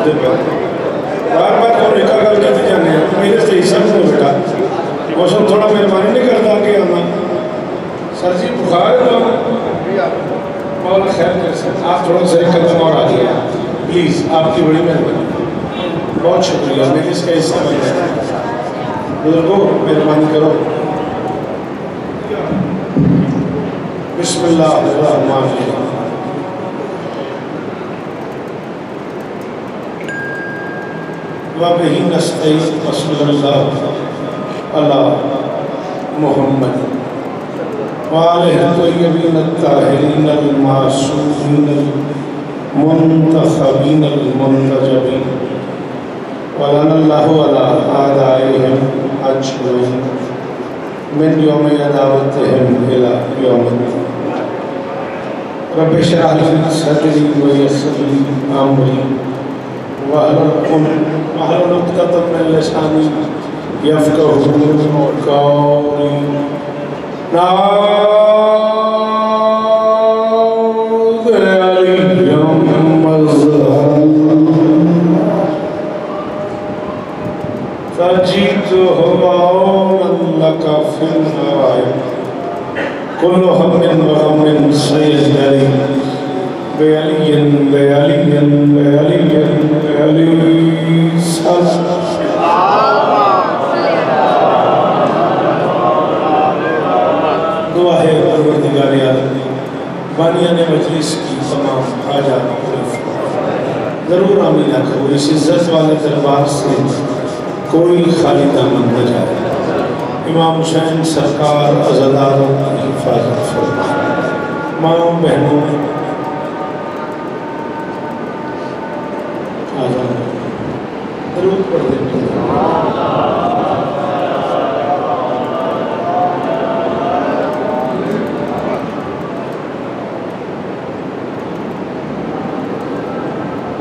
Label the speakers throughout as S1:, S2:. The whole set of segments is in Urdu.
S1: ہوتے پہ بار بار کو نکا گل کہتے جانے ہیں میرے سے حصہ نہیں بیٹا موسم تھوڑا مہربانی نہیں کرتا کہ آنا سر جی بخار ہے مولا خیر کر سکتے آپ تھوڑا سا ایک قدم اور آگے ہیں پلیز آپ کی بڑی مہربانی بہت شکریہ میں اس کا حصہ بن جائے بزرگوں مہربانی کرو بسم اللہ الرحمن الرحیم وَبِهِ نَسْتَعِينُ وَصَلَّى اللَّهُ عَلَى مُحَمَّدٍ وَآلِهِ الطَّيِّبِينَ الطَّاهِرِينَ الْمَعْصُومِينَ الْمُنْتَخَبِينَ الْمُنْتَجَبِينَ وَلَنَ اللَّهُ عَلَى أَعْدَائِهِمْ أَجْمَعِينَ مِنْ يَوْمِ عَدَاوَتِهِمْ إِلَى يَوْمِ الدِّينِ رَبِّ اشْرَحْ لِي صَدْرِي وَيَسِّرْ لِي أَمْرِي واحلل عقدة من لساني يفقهوا قولي نعوذ اليوم مظهر فجئت هوانا لك في النوائب كل هم وغم سيجري بيالي دعا ہے پروردگار عالم بانیان مجلس کی تمام حاجات پوری فرما ضرور آمین آخو اس عزت والے دربار سے کوئی خالی دامن نہ جائے امام حسین سرکار عزاداروں کی حفاظت فرما ماں بہنوں درود پڑھ دیں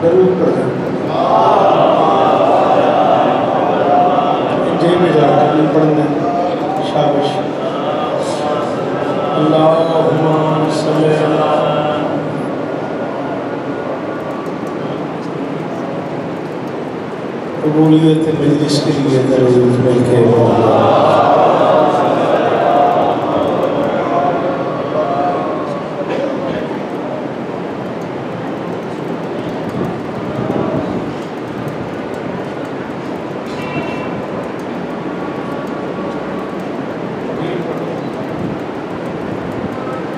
S1: درود پڑھ دیں جے میں جا کر پڑھ دیں شابش اللہم صلی اللہ قبولیت مجلس کے لیے درود مل کے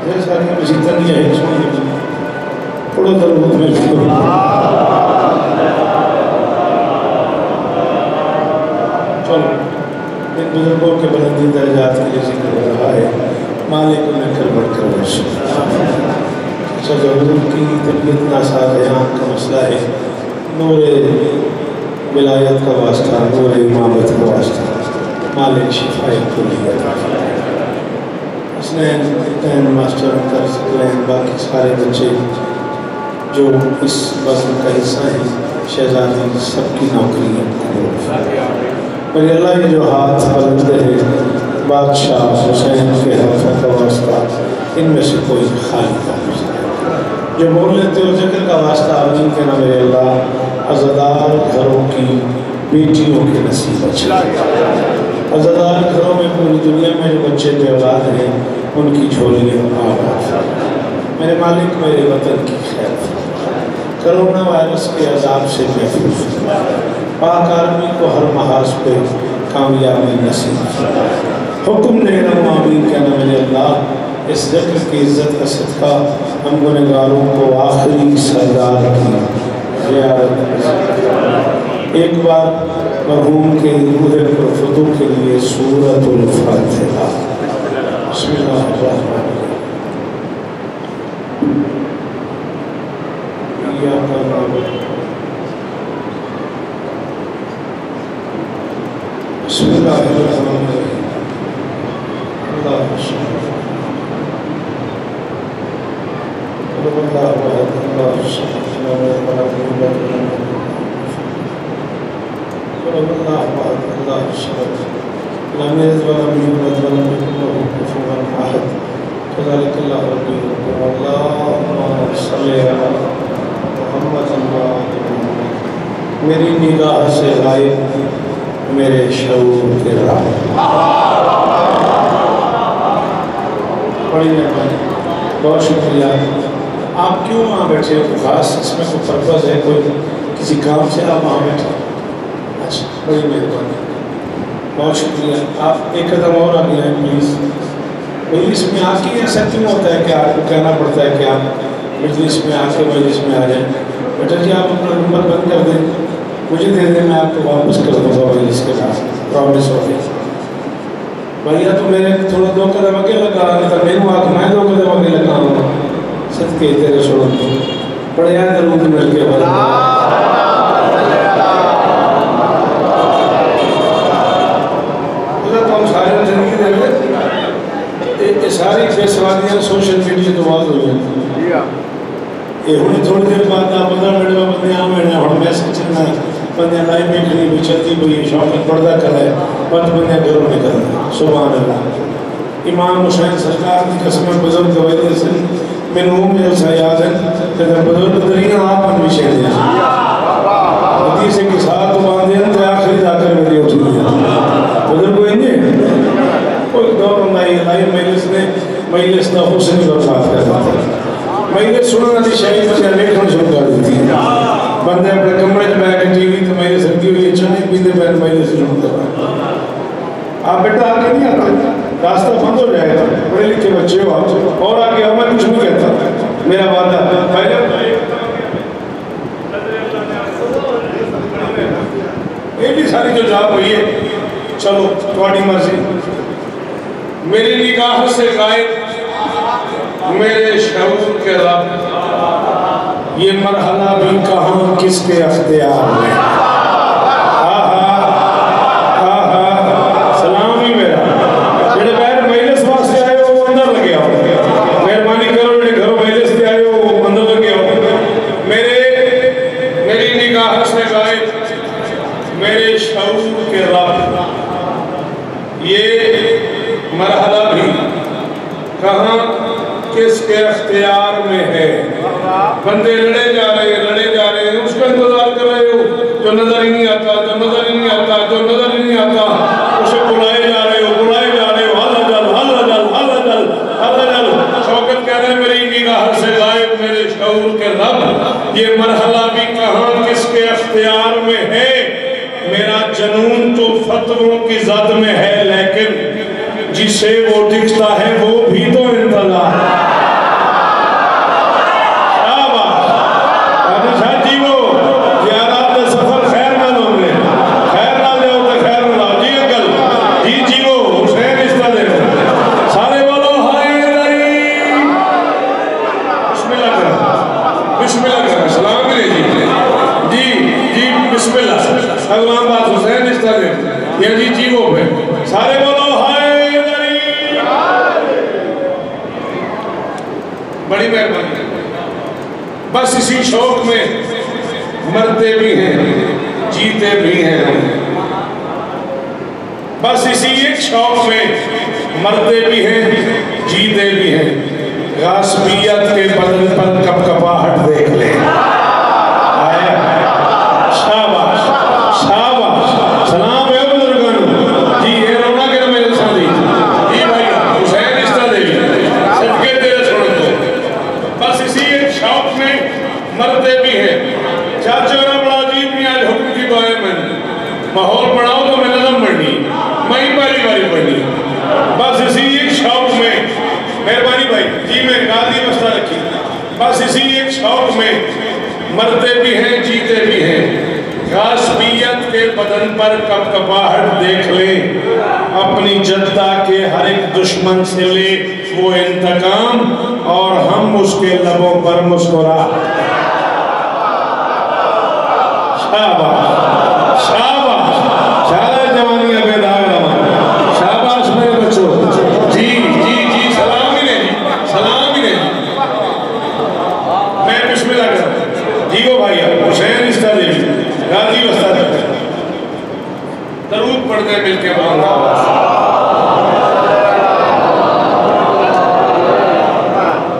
S1: جیسا کہ کسی طریقہ ہے تھوڑا درود مل کے ان بزرگوں کے بلندی درجات کے لیے ذکر ہو رہا ہے مالک انہیں کر بڑھ کر رشد حضور کی طبیعت ناساز یہاں کا مسئلہ ہے نور ولایت کا واسطہ نور امامت کا واسطہ مالک شفائی کلیہ حسنین تین ماسٹر انکر سکلین باقی سارے بچے جو اس بزم کا حصہ ہیں شہزادی سب کی نوکریاں میری اللہ یہ جو ہاتھ بلندے ہیں بادشاہ حسین کے حلفہ کا واسطہ ان میں سے کوئی خالی کا جو بول لیتے ہو ذکر کا واسطہ آمین کہنا میرے اللہ عزادار گھروں کی بیٹیوں کے نصیب اچھا عزادار گھروں میں پوری دنیا میں جو بچے بے اولاد ہیں ان کی جھولیاں آباد میرے مالک میرے وطن کی خیر کرونا وائرس کے عذاب سے محفوظ پاک آرمی کو ہر محاذ پہ کامیابی نصیب حکم دے رہا آمین کہنا میرے اللہ اس ذکر کی عزت کا صدقہ ہم گنہگاروں کو آخری سردار کی زیارت ایک بار مرحوم کے روح پرفتوں کے لیے سورۃ الفاتحہ بسم اللہ الرحمن الرحیم بسم اللہ الرحمن الرحیم اللہ شکر اللہ وحد اللہ شکر اللہ وحد اللہ شکر لم يلد ولم يولد ولم يكن له كفوا احد كذلك الله ربي اللهم صل على محمد میری نگاہ سے غائب میرے شعور کے راہ. بڑی مہربانی، بہت شکریہ. آپ کیوں وہاں بیٹھے ہو؟ خاص اس میں کوئی پرپز ہے؟ کوئی کسی کام سے آپ وہاں بیٹھے؟ اچھا، بڑی مہربانی، بہت شکریہ. آپ ایک قدم اور آگے آئیں پلیز. مجلس میں آ کے ایسا کیوں ہوتا ہے کہ آپ کو کہنا پڑتا ہے کہ آپ مجلس میں آ کے مجلس میں آ جائیں؟ بیٹا جی آپ اپنا نمبر بند کر دیں، مجھے دے دیں، میں آپ کو واپس کر دوں گا مجلس کے بعد. پرومس ہو گئی. بھیا تو میرے تھوڑا 2 قدم آگے لگا رہا تھا، میں 2 قدم آگے لگا ہوں گا. صدقے تیرے چھوڑ دو پڑے آئے درود مل کے بعد. تو ہم سارے زندگی دے رہے ساری بے سوادیاں سوشل میڈیا تو بات ہوئی ہیں. یہ ہوں تھوڑی دیر بعد 15 منٹ میں بندے آ میں ہوں میسج چلنا بندے لائن دیکھنی بھی چلتی کوئی شوق پردہ کرے بند بندے گھروں نکل رہے. سبحان اللہ. امام حسین سرکار کی قسم بزرگ ویدے سے میں نوم میں جلسہ یاد ہے کہ بزرگ درین آپ ان بھی شہدے ہیں حدیث کے ساتھ باندھے ہیں تو آخری جا کر میری اٹھی ہے. بزرگ کو انجھے کوئی دور بندائی لائی مجلس دا حسن برباد کر دیتا ہے. مجلس سننا دی شاہی بچے لیکھن شروع کر دیتی ہے. بندے اپنے کمرے میں بیٹھ کے ٹی وی تو مجلس رکھی ہوئی ہے چاہیں پیندے پہلے مجلس شروع کر رہا ہے. آپ بیٹا آگے نہیں آتا، راستہ بند ہو جائے گا. پڑھے لکھے بچے ہو آپ اور آگے ہمیں کچھ نہیں کہتا. میرا وعدہ پہلے یہ بھی ساری جو جاب ہوئی ہے چلو تھوڑی مرضی. میری نگاہ سے غائب میرے شعور کے رب، یہ مرحلہ بھی کہاں کس کے اختیار میں. سلام ہی میرا جڑے بہر مجلس واسطے آئے ہو اندر لگے ہو. مہربانی کرو جڑے گھروں مجلس پہ آئے ہو اندر لگے ہو. میری نگاہ سے غائب میرے شعور کے رب، یہ مرحلہ بھی کہاں کس کے اختیار میں ہے. بندے لڑے جا رہے ہیں اس کا انتظار کر رہے ہو جو نظر ہی نہیں آتا اسے بلائے جا رہے ہو اللہ جل. شوکت کہہ رہے ہیں میری نگاہ سے غائب میرے شعور کے رب، یہ مرحلہ بھی کہاں کس کے اختیار میں ہے. میرا جنون تو فتووں کی زد میں ہے لیکن جسے وہ دکھتا ہے وہ بھی تو انتظار ہے. سارے بولو ہائے دری. بڑی مہربانی. بس اسی شوق میں مرتے بھی ہیں جیتے بھی ہیں. بس اسی ایک شوق میں مرتے بھی ہیں جیتے بھی ہیں. غاصبیت کے بدن پر کپ کپاہٹ دیکھ لیں. ماحول پڑھاؤ تو میں نظم پڑھنی میں پہلی باری پڑھنی. بس اسی ایک شوق میں مہربانی بھائی جی میں قاضی مسئلہ رکھی. بس اسی ایک شوق میں مرتے بھی ہیں جیتے بھی ہیں. غاصبیت کے بدن پر کپ کپاہٹ دیکھ لیں. اپنی جدہ کے ہر ایک دشمن سے لے وہ انتقام اور ہم اس کے لبوں پر مسکرا. شاباش شاباش شارع جوانی ابے داغ رمان. شاباش میرے بچوں. جی سلام ہی نہیں. میں بسم اللہ کرتا جی وہ بھائی حسین استا دیوی غازی وسطہ دیوی درود پڑھتے مل کے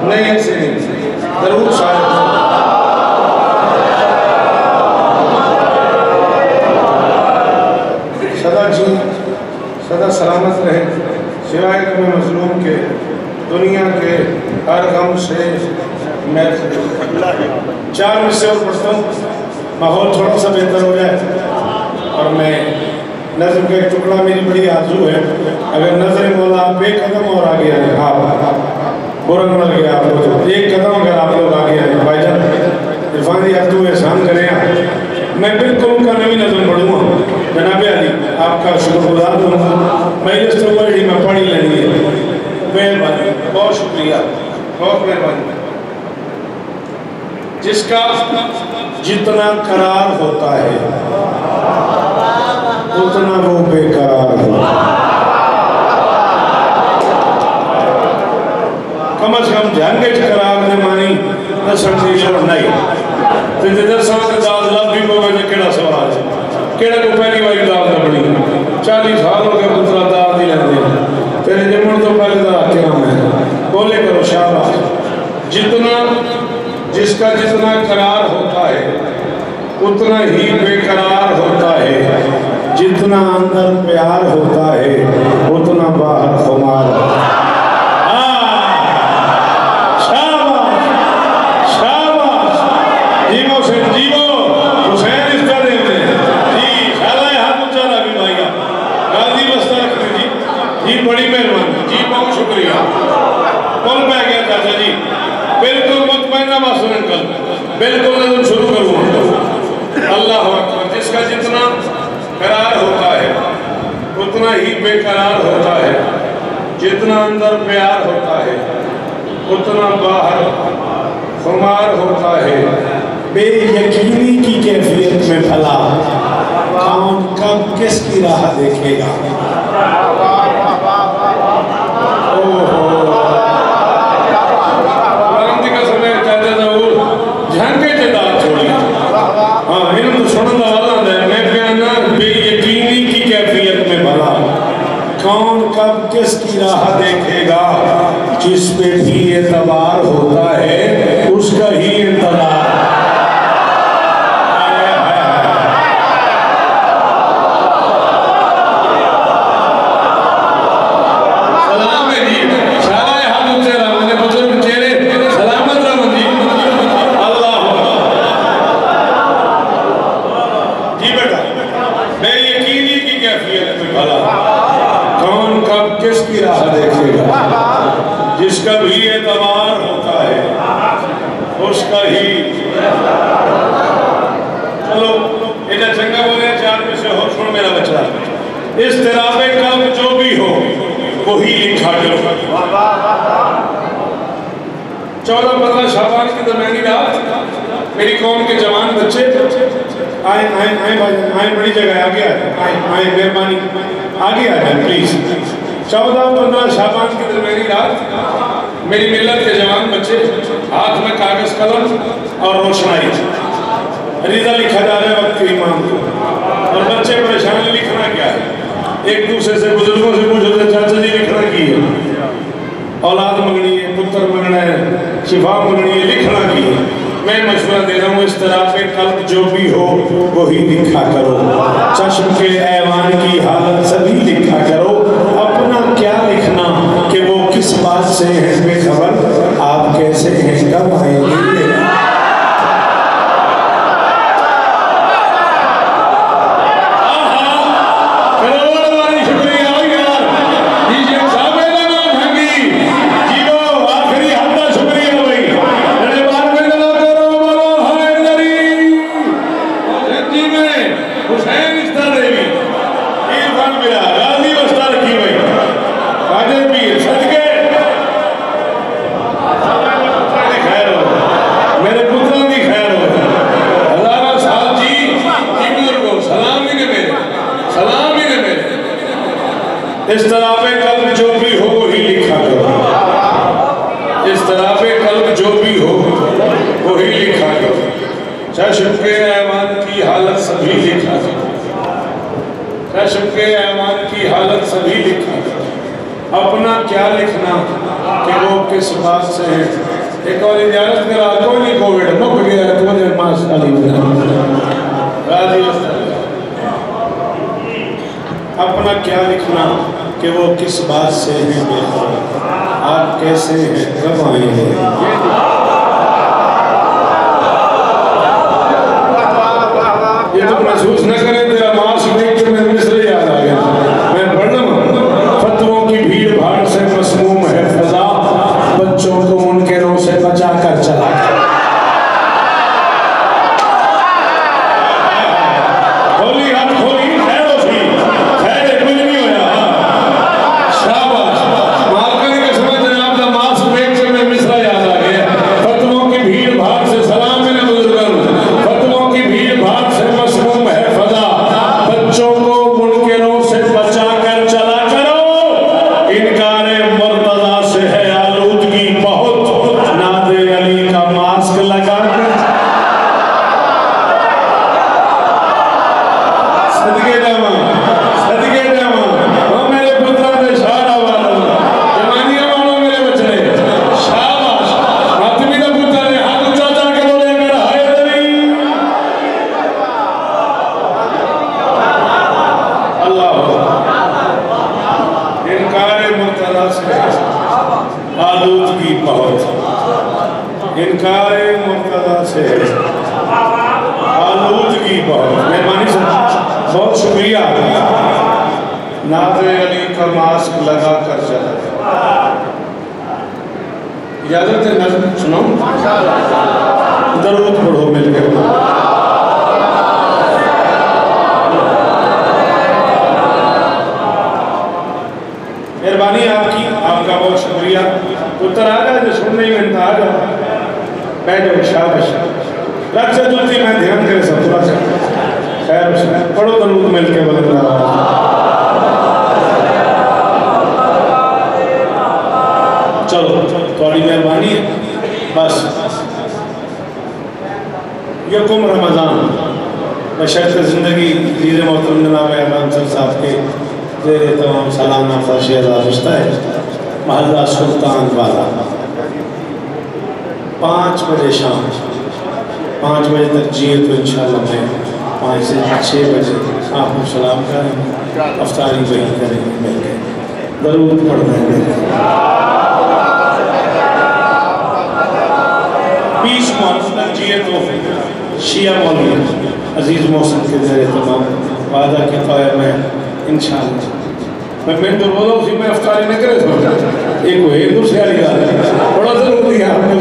S1: نہیں ایسے نہیں درود شاید سوائے غم مظلوم کے دنیا کے ہر غم سے میں چار مصرے اور پڑھتا ہوں، ماحول تھوڑا سا بہتر ہو جائے، اور میں نظم کا ایک ٹکڑا میری بڑی آرزو ہے، اگر نظر مولا آپ ایک قدم اور آگے آئے، آپ برن مل گیا آپ کو، ایک قدم اگر آپ لوگ آگے آئے، بھائی جان عرفان جی آپ تو احسان کریں، میں بالکل ان کا نوی نظم پڑھوں گا، جناب علی آپ کا شکر گزار دوں گا، مجلس تو بڑی میں پڑھی لینی ہے، مہربانی، بہت شکریہ، بہت مہربانی۔ جس کا جتنا قرار ہوتا ہے اتنا وہ بے قرار ہوتا ہے، کم از کم جہنگے قرار نے مانی نہ سمجھی شروع نہیں، تو جدر ساتھ داد لب بھی بوگے کیڑا سوال ہے، کیڑا کو پہلی والی داد نہ بڑی 40 سال ہو گئے پترہ داد ہی لیں تیرے جمعن تو پہلے دا کیا میں بولے کرو شاہباز، جس کا جتنا قرار ہوتا ہے اتنا ہی بے قرار ہوتا ہے، جتنا اندر پیار ہوتا ہے اتنا باہر خمار ہوتا ہے۔ بڑی مہربانی جی، بہت شکریہ، کل پہ گیا چاچا جی، بالکل مطمئنہ معصوم انکل، بالکل نظم شروع کروں، اللہ اکبر۔ جس کا جتنا قرار ہوتا ہے اتنا ہی بے قرار ہوتا ہے، جتنا اندر پیار ہوتا ہے اتنا باہر خمار ہوتا ہے، بے یقینی کی کیفیت میں بھلا کون کب کس کی راہ دیکھے گا۔ کون کب کس کی راہ دیکھے گا، جس پہ بھی اعتبار ہوتا ہے اس کا ہی انتظار۔ سلام ہے جی، شاہ حضرت سے رحمت بزرگ چہرے سلامت رحمت جی، اللہ جی بیٹا بے یقینی کی کیفیت میں بھلا کون کب کس کی راہ دیکھے گا، جس کا بھی اعتبار ہوتا ہے اس کا ہی۔ چلو ایڈا چنگا بولے چار میں سے ہو چھوڑ میرا بچہ، اضطراب قلب جو بھی ہو وہی لکھا کرو۔ 14-15 شعبان کی درمیانی رات میری قوم کے جوان بچے آئیں بڑی جگہ آگے آئیں مہربانی آگے آئیں پلیز۔ 14-15 شعبان کی درمیانی رات میری ملت کے جوان بچے ہاتھ میں کاغذ قلم اور روشنائی، ریزہ لکھا جا رہا ہے وقت کے امام کو، اور بچے پریشان لکھنا کیا ہے، ایک دوسرے سے بزرگوں سے پوچھو تھے چاچا جی لکھنا کی ہے، اولاد منگنی ہے، پتر منگنا ہے، شفا منگنی ہے، لکھنا کی ہے۔ میں مشورہ دے رہا ہوں اضطراب قلب جو بھی ہو وہی لکھا کرو، چشم کے ایوان کی حالت سبھی لکھا کرو، اپنا کیا لکھنا کہ وہ کس بات سے ہیں بے خبر، آپ کیسے ہیں کب آئیں گے۔ اضطراب قلب جو بھی ہو وہی لکھا کرو، اضطراب قلب جو بھی ہو وہی لکھا کرو، چشم کے ایوان کی حالت سبھی لکھا کرو، چشم کے ایوان کی حالت سبھی لکھا کرو، اپنا کیا لکھنا کہ وہ کس بات سے ہے۔ ایک اور اجازت کرا کوئی نہیں کووڈ مک گیا ہے تو مجھے ماس علی راضی اپنا کیا لکھنا کہ وہ کس بات سے ہیں بے خبر، آپ کیسے ہیں کب آئیں گے۔ یہ تو محسوس نہ کریں تیرا ماس دیکھ کے میں مصر یاد آ گیا، میں پڑھ لوں فتووں کی بھیڑ بھاڑ سے مسموم ہے فضا، بچوں کو منکروں سے بچا کر چلا گیا۔ آلودگی بہت، انکار مرتضیٰ سے آلودگی بہت، مہربانی سے بہت شکریہ، ناظر علی کا ماسک لگا کر چلا۔ اجازت ہے نظر سناؤں؟ درود پڑھو مل کے۔ مہربانی آپ کی، آپ کا بہت شکریہ۔ اتر آ گیا جو سننے ہی انتا آ گیا، بیٹھو شابش، رکھ سے جلتی میں دھیان کرے سب تھوڑا سا خیر حسین پڑھو درود مل کے بلند اللہ۔ چلو تھوڑی مہربانی ہے بس۔ یکم رمضان بشرط زندگی عزیز محترم جناب احمد صاحب کے زیر تمام سلامہ فرش ازاشتہ ہے، محلہ سلطان والا، 5 بجے شام، 5 بجے تک جیے تو انشاءاللہ میں 5 سے 6 بجے آپ کو سلام کریں، افطاری وہی کریں گے مل کے، درود پڑھ دیں گے۔ 20 محرم تک جیے تو شیعہ مولوی عزیز محسن کے زیر تمام وعدہ کے طائر میں انشاءاللہ میں تو روزہ اسی میں افطاری نہ کرے سکتا، ایک وہ ایک دوسری آلی آ رہی ہے بڑا ضرور دیا آپ نے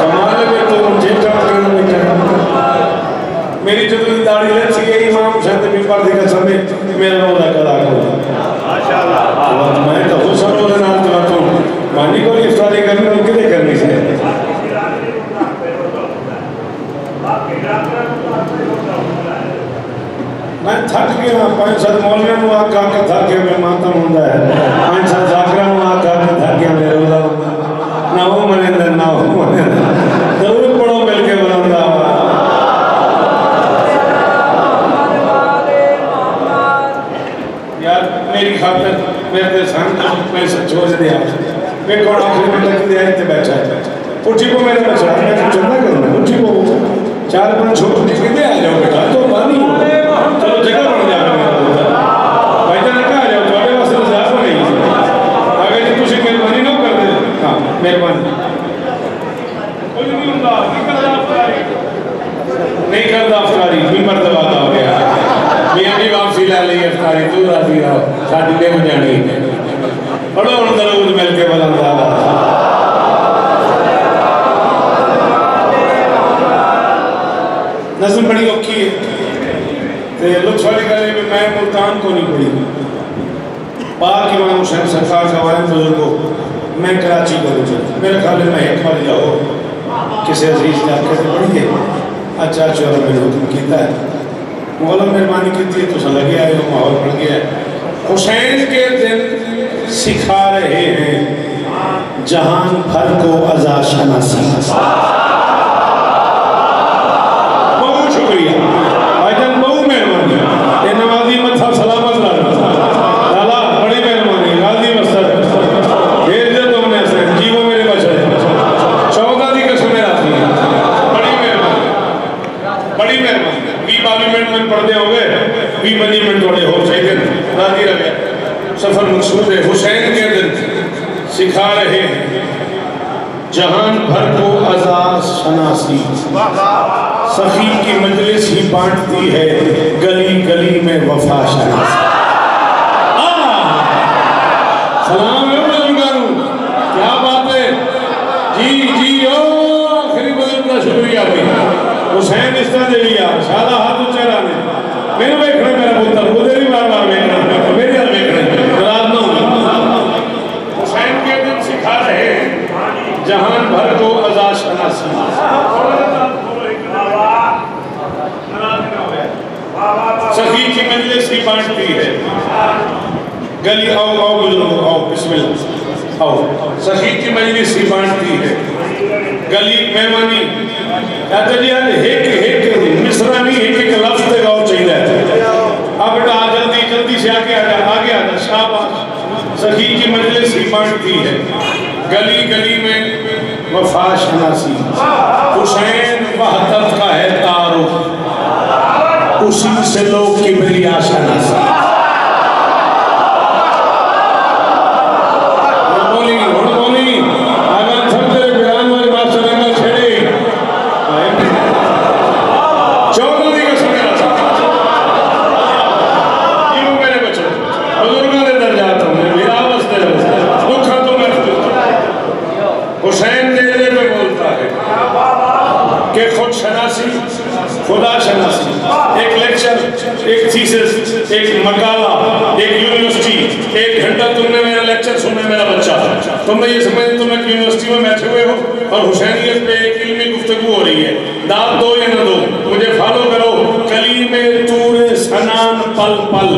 S1: کمالے میں تو مجھے کام کرنا نہیں چاہتا۔ میری جدوی داڑھی لیتی ہے امام شاہد بھی پردی کا سمیں میرا روزہ قضا کرو، میں تو حسن روزہ نال کرتا ہوں، مانی کو افطاری کرنا ان کے لئے کرنی سے میں تھک گیا 5-7 مولویوں نے آقا کے تھک گیا میں ماتم ہوندہ ہے، 5-7 زاکرہ نے آقا کے تھک گیا میرے روزہ ہوندہ، نہ ہو منندر نہ ہو منندر، ضرور پڑھو مل کے بلندہ۔ یار میری خاطر میرے سان میں سچو سے دیا میں کون آخری میں تک دیا ہی بیٹھا ہے، اٹھی کو میرے بچہ میں کچھ نہ کرنا، اٹھی کو 4 چھوٹ نکلے دے آ جاؤ بیٹا تو بانی ہو چلو جگہ بڑھ جا رہا بھائی جانا کہا جاؤ تھوڑے واسطے زیادہ نہیں اگر جی تُسی مہربانی نہ کر دے ہاں مہربانی نہیں کرتا افطاری بھی مرتبہ ہو گیا میاں بھی واپسی لے لئی افطاری تو راضی رہو شادی لے ہو جانی پڑھو ان درود مل کے بلند نظم بڑی اوکھی ہے لطف والی گلے میں ملتان کو نہیں پڑھی پاک امام حسین سرکار کا وائن بزرگو میں کراچی کو رجھا میرے خیال میں ایک بار جاؤ کسی عزیز جا کے پڑھی ہے اچھا چورا میں نے حکم کیتا ہے مولا مہربانی کیتی ہے تو سا لگے آئے ہو ماحول پڑھ گیا ہے حسین کے دن سکھا رہے ہیں جہان بھر کو عزا شناسی بہت شکریہ بھائی جان بہت مہربانی یہ نمازی متھا سلامت لالا بڑی مہربانی غازی مستر دیر دے تو انہیں سے جیو میرے بچے 14 دی قسم میں آتی ہے بڑی مہربانی بڑی مہربانی بھی پارلیمنٹ میں پڑھ دے ہوں گے
S2: بھی بنی میں توڑے ہو چاہیے راضی رہے سفر مقصود ہے حسین کے دن سکھا رہے ہیں جہان بھر کو عزاز شناسی سخی کی مجلس ہی بانٹتی ہے گلی گلی میں وفا شناسی سلام ہے بزرگانوں کیا بات ہے جی آخری بزرگ کا شکریہ بھائی حسین اس طرح دے لیا شادہ ہاتھ اچھا نے میں نے بیکھنے میرا پتر وہ دے بھی بار بار بیکھنے میری حال بیکھنے رات نہ ہوں حسین کے دن سکھا رہے ہیں جہان بھر کو عزاز شناسی سخی کی مجلس ہی بانٹتی ہے گلی آؤ بزرگو آؤ بسم اللہ آؤ سخی کی مجلس ہی بانٹتی ہے گلی مہمانی کہتے جی ایک مصرانی ایک لفظ تے گاؤ چاہیے آپ بیٹا جلدی سے آگے آ جا شاباش سخی کی مجلس ہی بانٹتی ہے گلی گلی میں وفا شناسی حسین وحدت کا ہے تعارف اسی سے لوگ کبریا شناسی خدا شناسی ایک لیکچر ایک تھیسس ایک مقالہ ایک یونیورسٹی ایک گھنٹہ تم نے میرا لیکچر سنے میرا بچہ تم نے یہ سمجھے تم ایک یونیورسٹی میں بیٹھے ہوئے ہو اور حسینیت پہ ایک علمی گفتگو ہو رہی ہے داد دو یا نہ دو مجھے فالو کرو کلیم طور سنان پل پل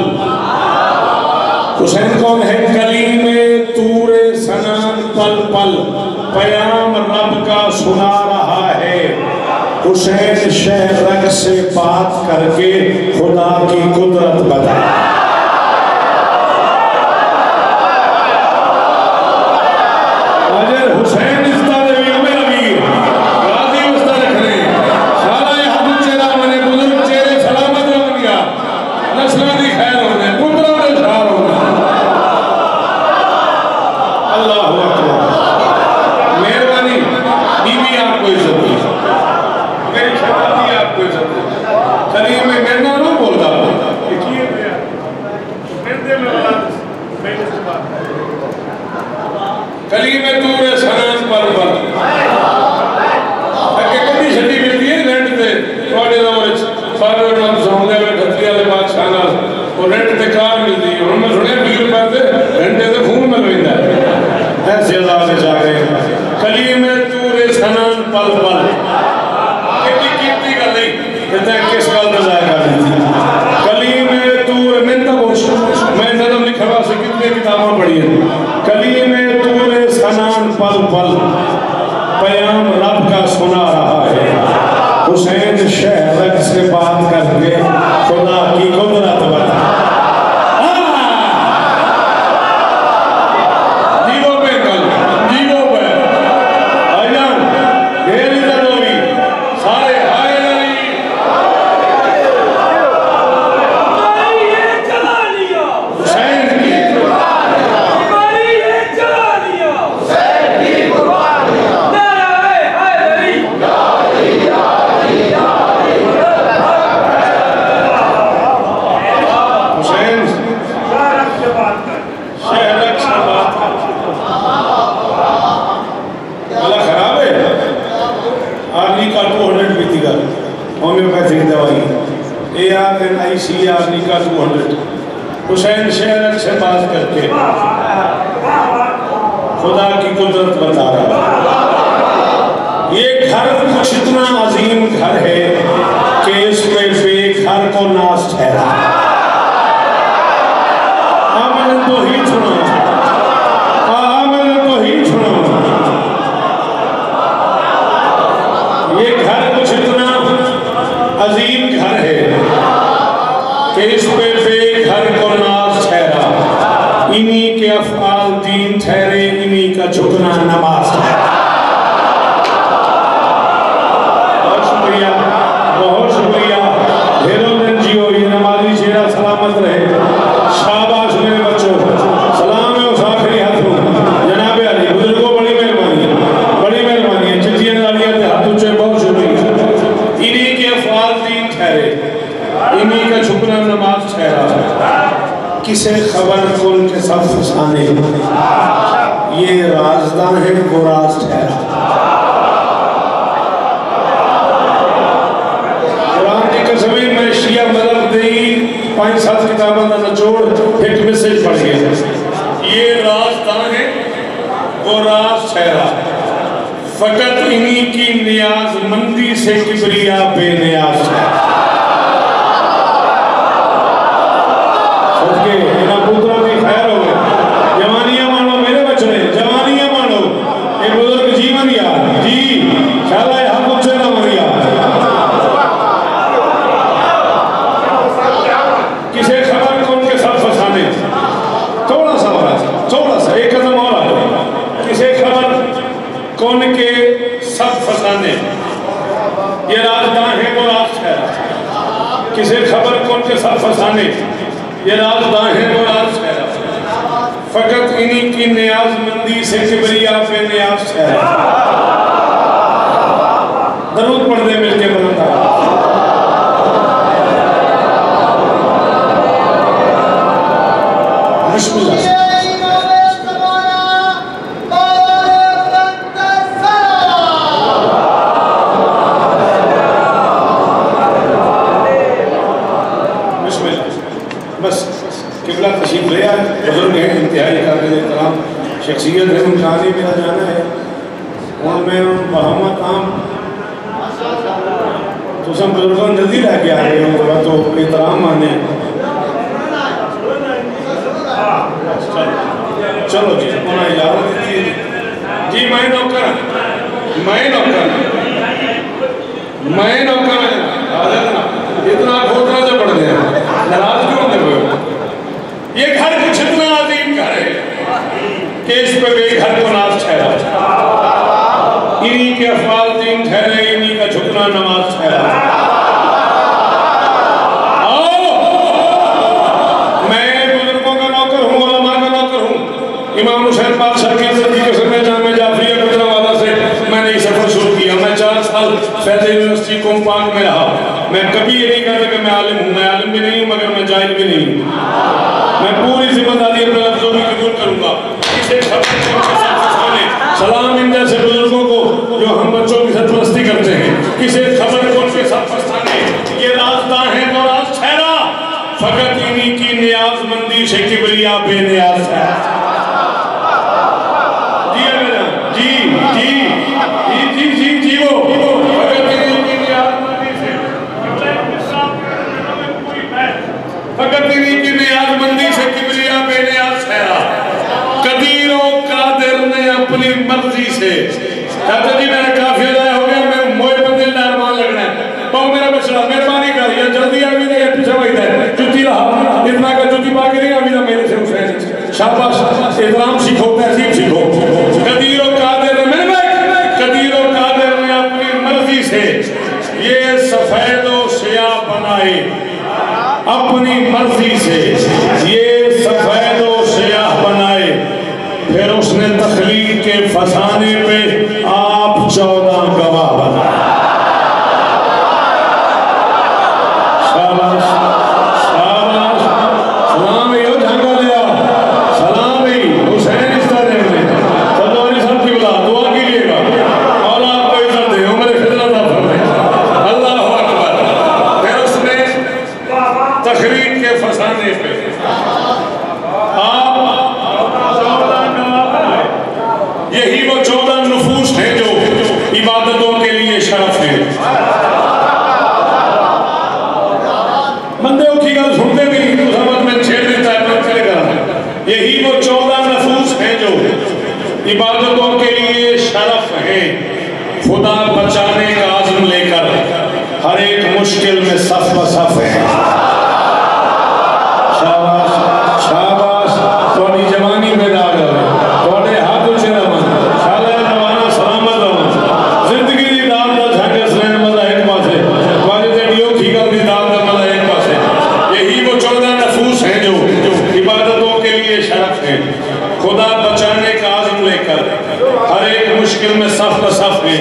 S2: حسین کون ہے کلیم طور سنان پل پل پیام رب کا سنا رہا ہے حسین شہرک سے بات کر کے خدا کی قدرت بتا اجر حسین استاد امیر امیر راضی استاد رکھنے سارا یہ حد چہرہ منے بزرگ چہرے سلامت رہن گیا نسلہ دی خیر ہونے پترہ دے شہر ہونے اللہ اکبر مہربانی بی بی آپ کو عزت دی میری چھپاتی آپ کو عزت دی کلیم میں نہ بولتا کلیم طور سنان پر پر اگے کبھی چھٹی ملتی ہے رینٹ تے تھوڑے دور سارے نام سامنے میں گھتری والے بادشاہ نال اور رینٹ تے کار ملتی ہے ہن میں سنے فلم پاتے رینٹ تے خون میں لویندا ہے ایسے اللہ سے جا رہے کلیم طور سنان پل پل کتنی گل نہیں کہتے ہیں کس گل میں ضائع کر دی تھی کلیم طور میں میں نظم لکھا ہوا سے کتنے کتاباں پڑھی ہیں کلیم طور سنان پل پل پیام رب کا سنا رہا ہے حسین شہرک سے بات کر کے خدا کی قدرت بتا جیو پہ کل جیو پہ آجان ڈھیری دروی سارے آئے لڑی حسین کی ہومیوپیتھک دوائی ARNIC نیکا 200 حسین شہرک سے بات کر کے خدا کی قدرت بتا رہا یہ گھر کچھ اتنا عظیم گھر ہے کہ اس میں بے گھر کو ناز ٹھہرا آمن تو ہی چھنا آمن تو ہی چھنا یہ گھر کچھ اتنا عظیم گھر ہے کہ اس پہ بے گھر کو ناز ٹھہرا انہی کے افعال دین ٹھہرے انہی کا جھکنا نماز ٹھہرا بہت شکریہ ڈھیروں دن جیو یہ نمازی چہرہ افعال دین ٹھہرے انہی کا جھکنا نماز ٹھہرا
S1: کسے خبر کن کے سب فسانے یہ رازداں ہے وہ راز ٹھہرا قرآن کی قسمیں میں شیعہ مذہب دئی 5-7 کتابوں کا نچوڑ ایک میسج پڑھ گیا
S2: یہ رازداں ہے وہ راز ٹھہرا فقط انہی کی نیاز مندی سے کبریا بے نیاز ہے
S1: صدقے انہاں پتروں کی خیر ہو گئے جوانیاں مانو میرے بچڑے جوانیاں مانو ایک بزرگ جیون یاد جی شاءاللہ یہ حق مجھے نہ مریا کسے خبر کون کے ساتھ فسانے تھوڑا سا ہو رہا تھوڑا سا ایک قدم اور آگے کسے خبر کون کے سب فسانے یہ رازداں ہے وہ راز ٹھہرا کسے خبر کون کے سب فسانے یہ رازداں ہے وہ راز ٹھہرا فقط انہی کی نیاز مندی سے کبریا پہ نیاز ٹھہرا درود پڑھ دے مل کے بلند بسم اللہ بس قبلہ تشریف لے آئے بزرگ ہیں انتہائی قابل احترام شخصیت ہے ان کا آنے میرا جانا ہے اور میں ان بہامت عام تو سب بزرگوں جلدی لے کے آ رہے ہوں تو احترام آنے چلو جی انہاں اجازت دیتی
S2: جی میں نوکر اتنا گھوٹنا سے پڑھ دیا ناراض کیوں ہوتے ہوئے یہ گھر کچھ اتنا عظیم گھر ہے کہ اس پہ بے گھر کو ناز ٹھہرا انہی کے افعال دین ٹھہرے انہی کا جھکنا نماز ٹھہرا میں بزرگوں کا نوکر ہوں علماء کا نوکر ہوں امام حسین بادشاہ کی عزت کی قسم میں جامع جعفریہ گجرانوالہ سے میں نے یہ سفر شروع کیا میں 4 سال فیض یونیورسٹی قوم پاک میں رہا میں کبھی یہ نہیں کہتا کہ میں عالم ہوں میں عالم بھی نہیں ہوں مگر میں جاہل بھی نہیں ہوں میں پوری ذمہ داری اپنے لفظوں میں قبول کروں گا اسے سلام ان جیسے بزرگوں کو جو ہم بچوں کی سرپرستی کرتے ہیں کسے خبر کون کے ساتھ فسانے یہ رازداں ہے وہ راز ٹھہرا فقط انہی کی نیاز مندی سے کبریا بے نیاز ہے جی وہ فقط انہی کی نیاز مندی سے کبریا بے نیاز ٹھہرا قدیر و قادر نے اپنی مرضی سے کہتے جی میرا کافی ادایا ہو گیا میں موئے بندے لہرمان لگنا ہے پاؤ میرا بچڑا مہربانی کر یا جلدی آگی دے یا پیچھے وہی دے جتی رہا اتنا کا جتی پاکی نہیں آگی دا میرے سے حسین شاباش احترام سیکھو تحصیب سیکھو قدیر و قادر نے قدیر و قادر نے اپنی مرضی سے یہ سفید و سیاہ بنائے اپنی مرضی سے یہ سفید و سیاہ بنائے پھر اس نے تخلیق کے فسانے پہ آپ 14 گواہ بنائے شاباش شاباش سلام ہی ہو جھانگا لیا سلام ہی حسین اس طرح نے صدوانی صاحب کی بلا دعا کیجئے گا مولا آپ کو عزت دے عمر خدمت آپ فرمائے اللہ اکبر پھر اس نے تخلیق کے فسانے پہ آپ 14 گواہ بنائے یہی وہ 14 نفوس ہیں جو عبادتوں کے لیے شرف ہیں بندے کی گل سنتے بھی محمد میں چھیڑ دیتا ہے میں کرے گا یہی وہ 14 نفوس ہیں جو عبادتوں کے لیے شرف ہیں خدا بچانے کا عزم لے کر ہر ایک مشکل میں صف بصف ہے شاباش شاباش تھوڑی جوانی میں داغ ہے تھوڑے ہاتھ اچھے رہن شالہ جوانا سلامت رہن زندگی دی داد دا جھاگے سلین مزہ ایک پاسے واجد ڈیو کھیگل دی داد دا مزہ ایک پاسے یہی وہ 14 نفوس ہیں جو عبادتوں کے لیے شرف ہیں خدا بچانے کا عزم لے کر ہر ایک مشکل میں صف بصف ہیں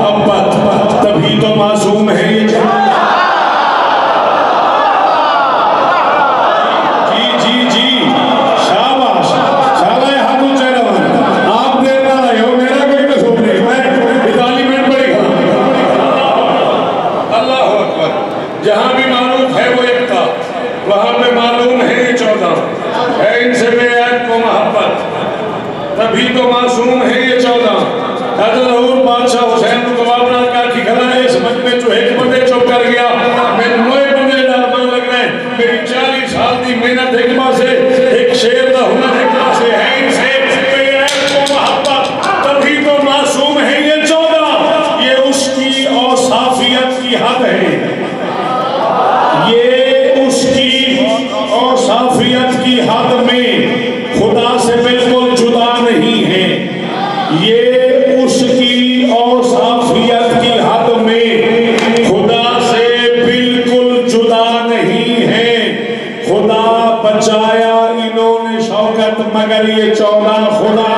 S1: محبت تبھی تو معصوم ہے یہ
S2: جہاں بھی معروف ہے وہ ایک تھا وہاں پہ معلوم ہے یہ 14 ہے ان سے بے عیب کو محبت تبھی تو معصوم ہے یہ 14 حضرت ظہور بادشاہ حسین کو گوابرات کا کی کھڑا ہے سمجھ میں جو ایک بندے چپ کر گیا میں نوے بندے ڈالمان لگ رہے ہیں میری 40 سال دی محنت حکمہ سے ایک شعر دا ہنر حکمہ سے ہے ان سے بے عیب کو محبت تبھی تو معصوم ہے یہ 14 یہ اس کی اوصافیت کی حد ہے یہ اس کی اوصافیت کی حد میں خدا سے بالکل جدا نہیں ہے یہ اس کی اوصافیت کی حد میں خدا سے بالکل جدا نہیں ہے خدا بچایا انہوں نے شوکت مگر یہ 14 خدا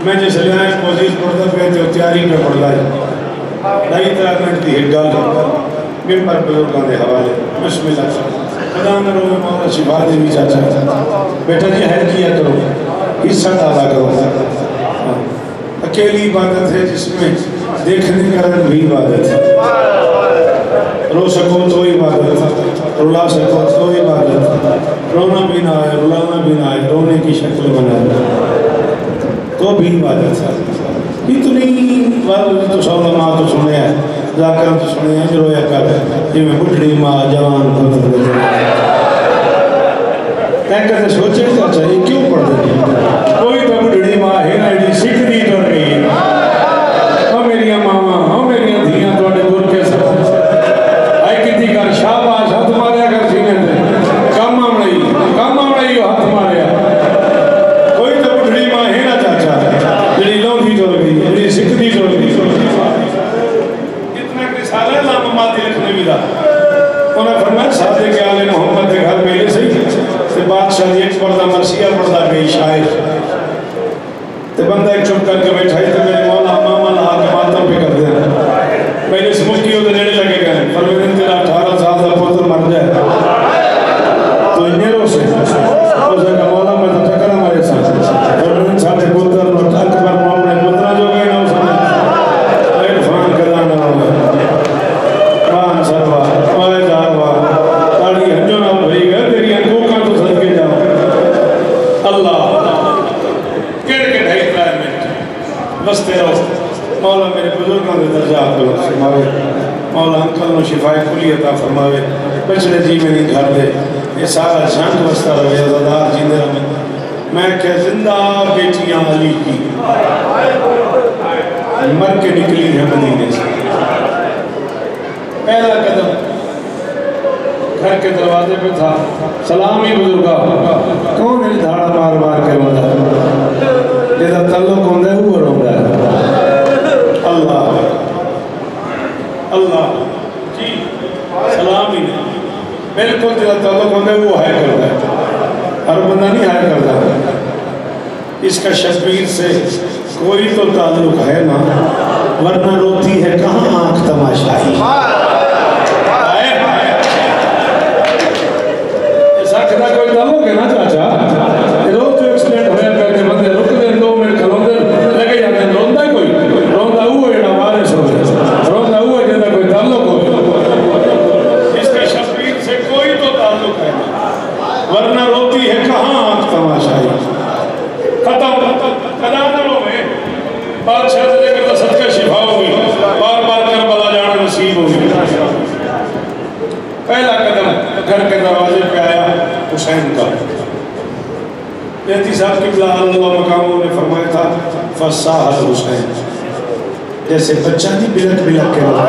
S2: میں جس لیے موزیز پڑھتا پہ جو تیاری پہ پڑھ رہا ہے ڈھائی 3 منٹ دی ایک گل ممبر بزرگاں دے حوالے بسم اللہ خدا نہ روے مولا شفا دے بھی چاچا بیٹا جی ہے کیا کرو حصہ ڈالا کرو اکیلی عبادت ہے جس میں دیکھنے کا بھی عبادت ہے رو سکو تو عبادت رلا سکو تو عبادت رونا بھی نہ آئے رلانا بھی نہ آئے رونے کی شکل بنا تو بھی عبادت ہے اتنی بات تو علماء تو سنے ہیں ذاکر تو سنے ہیں جو رویا کر یہ میں بڑھڑی ماں جوان خطر دے کہتے سوچے تو چاہیے کیوں پڑھ دیں کوئی تو بڑھڑی ماں ہے نا ایڈی سکھ دی تو رہی ہے ہاں میریاں ماما ہاں میریاں دھیاں تو اڈے گر کے سب آئی کتی کر شاباش ہاتھ ماریا کر سینے دے کام آمڑی ہاتھ ماریا کوئی تو بڑھڑی ماں ہے نا چاچا جڑی لوں دی تو رہی جڑی سکھ دی تو رہی اتنا کہ سالہ نام ماتی لکھنے بھی دا انہیں فرمایا سادے کے آلے محمد کے گھر میں یہ صحیح تے بادشاہ ایک پردہ مرثیہ پردہ گئی شاعر تے بندہ ایک چپ کر کے بیٹھائی تے میرے مولا ماما لا کے ماتم پہ کر دیا میں نے اس ملکی ہوتے نیڑے لگے گئے فرمیدن تیرا 18 سال دا پتر مر جائے تو انہیں رو سے اسے کہا مولا میں تو ٹکر ہمارے ساتھ فرمیدن ساتھ پتر اکبر مومن پترہ جو گئے نا اس نے عرفان کدانا ہوگا ران سروا آئے جاروا تاڑی ہنجو نہ بھئی گئے تیری انکوکاں تو صدق کے جاؤ اللہ کڑ کے ڈھائی 3 منٹ بستے رہو مولا میرے بزرگاں دے درجات کو فرماوے مولا انکل نو شفائے کلی عطا فرماوے بچڑے جی میں نہیں گھر دے یہ سارا جھنگ بستا رہے عزادار جیندے رہے میں کہ زندہ بیٹیاں علی کی مر کے نکلی ہے مدینے سے پہلا قدم گھر کے دروازے پہ تھا سلامی بزرگا کون ہے دھاڑا مار مار کے روندہ جیسا تعلق ہوندہ ہے وہ روندہ ہے اللہ اللہ جی سلامی نہیں بالکل جیسا تعلق ہوندہ ہے وہ ہائے کرتا ہے ہر بندہ نہیں ہائے کرتا اس کا شبیر سے کوئی تو تعلق ہے نا
S1: ورنہ روتی ہے کہاں آنکھ تماشائی.
S2: سکھنا کوئی تعلق ہے نا چاچا. روز جو ایکسیڈنٹ ہویا کرتے بندے رک دیں 2 منٹ کھلوندے لگے جاتے ہیں. روندا کوئی روندا ہوا جڑا وارث ہوئے, روندا ہوا جڑا کوئی تعلق ہوئے. اس کا شبیر سے کوئی تو تعلق ہے ورنہ روتی ہے کہاں آنکھ تماشائی. ختم قدانوں میں بادشاہ سے لے کر صدقہ شفا ہوئی. بار بار کربلا جانا نصیب ہوئی. پہلا قدم گھر کے دروازے پہ آیا حسین کا. مہدی صاحب کی بلا اللہ مقاموں نے فرمایا تھا فصاح الحسین, جیسے بچہ نہیں بلک بلک کے ہوتا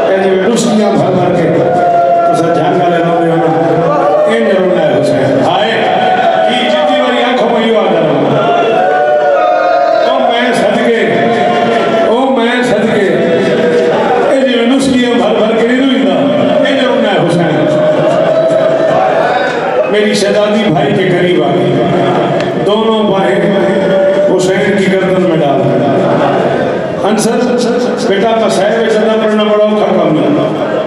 S2: ہے ڈسکیاں بھر بھر کے اسے جھانگا لے رہا ہونا این رونا ہے حسین. آئے کی جتنی باری آنکھوں میں یوں آ جا رہا ہوں او میں صدقے این جو ڈسکیاں بھر بھر کے نہیں روئی تھا این رونا ہے حسین. میری شہزادی بھائی کے قریب آ گئی, دونوں بھائی حسین کی گردن میں ڈال انصر بیٹا پسائے میں قدر پڑھنا بڑا اوکھا کام نہیں.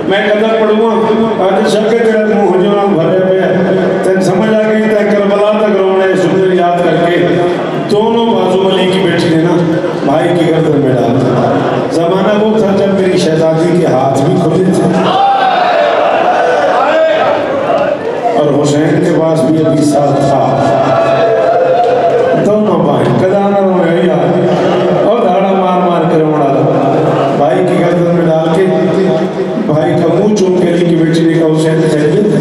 S2: میں قدر پڑھوں گا آج شب کے تیرے منہ جو بھرے پہ تین سمجھ آ گئی تین کربلا تک رونے سندر یاد کر کے دونوں بازو علی کی بیٹی نے نا بھائی کی گردن میں ڈال. زمانہ وہ تھا جب میری شہزادی کے ہاتھ بھی کھلے تھے اور حسین کے پاس بھی ابھی ساتھ تھا. دونوں بھائی قدانہ رونے یاد اور دھاڑا مار مار کے رونا لگا. بھائی کی گردن میں ڈال کے بھائی کا منہ چوم کے علی کی بیٹی نے کہا حسین خیریت ہے؟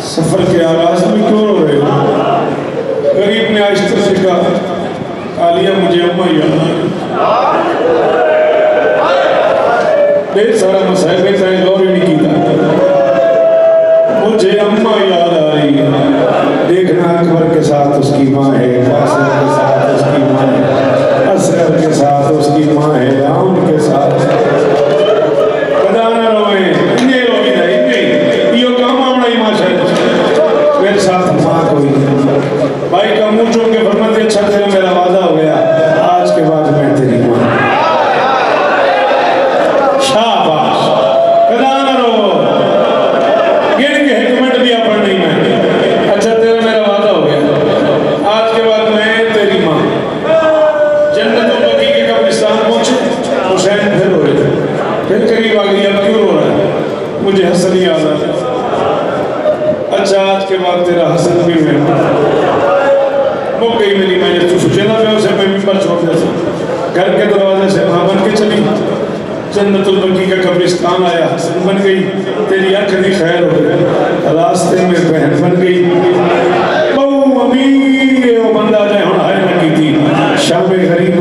S2: سفر کے آغاز میں کیوں رو رہے ہو؟ غریب نے آہستہ سے کہا عالیہ مجھے اماں یاد آ رہی. ڈھیر سارا مسائل میں چاہے غور ہی نہیں کیتا. مجھے اماں یاد آ رہی ہے, دیکھنا اکبر کے ساتھ اس کی ماں ہے, قاسم کے ساتھ اس کی ماں ہے, اصغر کے ساتھ اس کی ماں ہے, عون کے ساتھ. قدانہ روئے انہیں روئی ہے انہیں یہ کام آمنا ہی ماں شاید میرے ساتھ ماں کوئی. بھائی کا منہ چون کے فرماتے اچھا تیرا میرا وعدہ ہو گیا آج کے بعد میں تیری ماں. شاباش قدانہ رو گن کے حکمت بھی اپن نہیں میں. اچھا تیرا میرا وعدہ ہو گیا آج کے بعد میں تیری ماں. جنت البقیع کے قبرستان پہنچے حسین پھر روئے پھر قریب آ گئی. اب کیوں رو رہا ہے؟ مجھے حسن یاد آتا ہے. اچھا آج کے بعد تیرا حسن بھی میں مک گئی میری محنت. تو سوچنا میں اسے میں ممبر چھوڑ دیتا. گھر کے دروازے سے وہاں بن کے چلی. جنت البقیع کا قبرستان آیا, حسن بن گئی. تیری آنکھ بھی خیر ہو گئی. راستے میں بہن بن گئی. بہو امیر وہ بندہ جائے ہوں آئے لگی تھی. شام غریب